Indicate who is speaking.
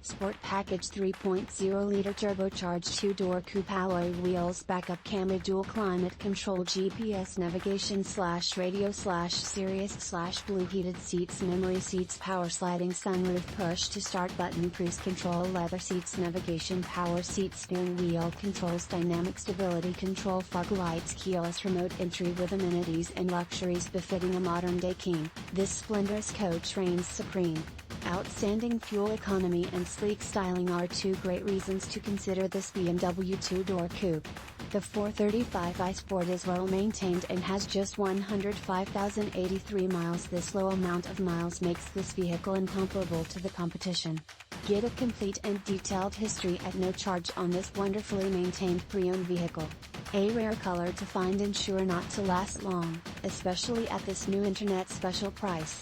Speaker 1: Sport Package 3.0 Liter Turbocharged 2-door Coupe Alloy Wheels Backup Camera Dual Climate Control GPS Navigation / Radio / Sirius / Blue Heated Seats Memory Seats Power Sliding Sunroof Push to Start Button Cruise Control Leather Seats Navigation Power Seat Steering Wheel Controls Dynamic Stability Control Fog Lights Keyless Remote Entry with amenities and luxuries befitting a modern-day king. This splendorous coach reigns supreme. Outstanding fuel economy and sleek styling are two great reasons to consider this BMW 2-door coupe. The 435i Sport is well maintained and has just 105,083 miles. This low amount of miles makes this vehicle incomparable to the competition. Get a complete and detailed history at no charge on this wonderfully maintained pre-owned vehicle. A rare color to find and sure not to last long, especially at this new internet special price.